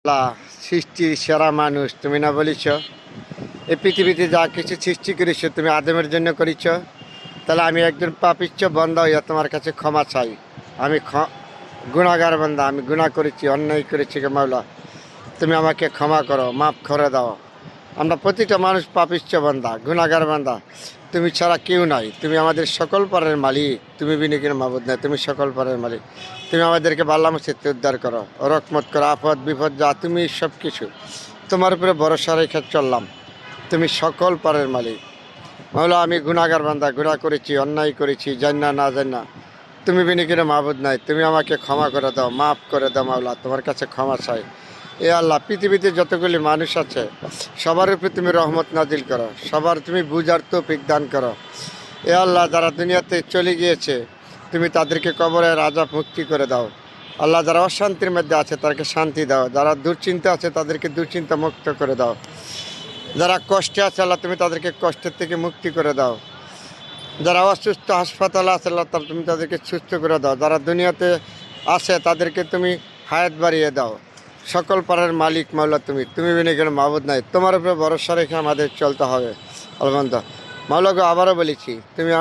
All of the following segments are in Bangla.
আল্লাহ সৃষ্টির সেরা মানুষ তুমি না বলিছ, এই পৃথিবীতে যা কিছু সৃষ্টি করেছ তুমি আদমের জন্য করেছ। তাহলে আমি একজন পাপিচ্চ বান্দা হইয়া তোমার কাছে ক্ষমা চাই। আমি গুনাহগার বান্দা, আমি গুনাহ করেছি, অন্যায় করেছি গে মাওলা, তুমি আমাকে ক্ষমা করো, মাফ করে দাও। আমরা প্রতিটা মানুষ পাপিচ্চ বান্দা, গুনাহগার বান্দা, তুমি ছাড়া কেউ নাই। তুমি আমাদের সকল পারের মালিক, তুমি বিনিকির মাবুদ নাই, তুমি সকল পারের মালিক। তুমি আমাদেরকে বাল্লা মুসিবতে উদ্ধার করো, রকমত করো, আপদ বিপদ যা তুমি সব কিছু তোমার উপরে ভরসা রেখে চললাম। তুমি সকল পারের মালিক মাওলা। আমি গুনাহগার বান্দা, গুনাহ করেছি, অন্যায় করেছি, জান্না না জান্না, তুমি বিনিকির মাবুদ নাই, তুমি আমাকে ক্ষমা করে দাও, মাফ করে দাও মাওলা, তোমার কাছে ক্ষমা চাই। এ আল্লাহ, পৃথিবীতে যতগুলি মানুষ আছে সবার উপরে তুমি রহমত নাজিল করো, সবার তুমি বুঝার তৌফিক দান করো। এ আল্লাহ, যারা দুনিয়াতে চলে গিয়েছে তুমি তাদেরকে কবরের আযাব মুক্তি করে দাও। আল্লাহ, যারা অশান্তির মধ্যে আছে তাদেরকে শান্তি দাও, যারা দুশ্চিন্তা আছে তাদেরকে দুশ্চিন্তা মুক্ত করে দাও, যারা কষ্টে আছে আল্লাহ তুমি তাদেরকে কষ্টের থেকে মুক্তি করে দাও, যারা অসুস্থ হাসপাতালে আছে আল্লাহ তুমি তাদেরকে সুস্থ করে দাও, যারা দুনিয়াতে আছে তাদেরকে তুমি হায়াত বাড়িয়ে দাও। সকল পারের মালিক মাওলা, তুমি বিনা কোনো মাবুদ নাই, তোমার উপরে ভরসা রেখে আমাদের চলতে হবে। আলহামদুলিল্লাহ মাওলা গো, আবারও বলেছি তুমি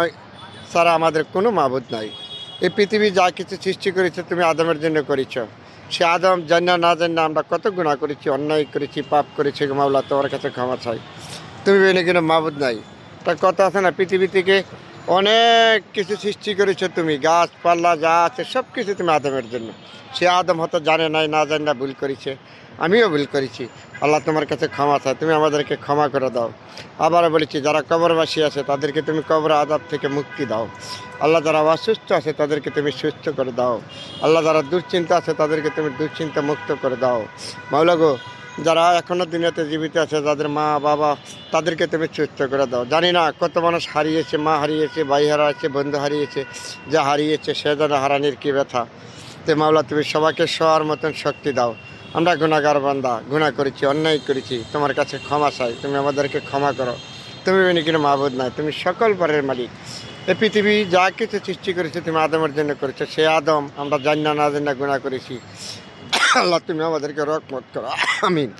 ছাড়া আমাদের কোনো মাবুদ নাই। এই পৃথিবী যা কিছু সৃষ্টি করেছে তুমি আদমের জন্য করেছ। সে আদম জান্না না জান্না আমরা কত গুনাহ করেছি, অন্যায় করেছি, পাপ করেছি গো মাওলা, তোমার কাছে ক্ষমা চাই। তুমি বিনা কোনো মাবুদ নাই। তার কথা আছে না, পৃথিবী থেকে অনেক কিছু সৃষ্টি করেছো তুমি, গাছপালা যা আছে সব কিছু তুমি আদমের জন্য। সে আদম হয়তো জানে নাই, না জানে না, ভুল করেছে, আমিও ভুল করেছি। আল্লাহ তোমার কাছে ক্ষমা চাই, তুমি আমাদেরকে ক্ষমা করে দাও। আবারও বলেছি, যারা কবরবাসী আছে তাদেরকে তুমি কবর আযাব থেকে মুক্তি দাও। আল্লাহ, যারা অসুস্থ আছে তাদেরকে তুমি সুস্থ করে দাও। আল্লাহ, যারা দুশ্চিন্তা আছে তাদেরকে তুমি দুশ্চিন্তা মুক্ত করে দাও। মাওলা গো, যারা এখনও দুনিয়াতে জীবিত আছে, যাদের মা বাবা, তাদেরকে তুমি সুস্থ করে দাও। জানি না কত মানুষ হারিয়েছে, মা হারিয়েছে, ভাই হারিয়েছে, বন্ধু হারিয়েছে, যা হারিয়েছে সে যেন হারানির কী ব্যথা। তো মাওলা, তুমি সবাইকে সবার মতন শক্তি দাও। আমরা গুনাহগার বান্দা, গুনাহ করেছি, অন্যায় করেছি, তোমার কাছে ক্ষমা চাই, তুমি আমাদেরকে ক্ষমা করো। তুমি বিনা কোনো মাবুদ নাই, তুমি সকল পারের মালিক। এই পৃথিবী যা কিছু সৃষ্টি করেছে তুমি আদমের জন্য করেছো। সে আদম আমরা জান্না না জান্না গুনাহ করেছি। আল্লাহ তুমি আমাদেরকে রহমত করো, আমিন।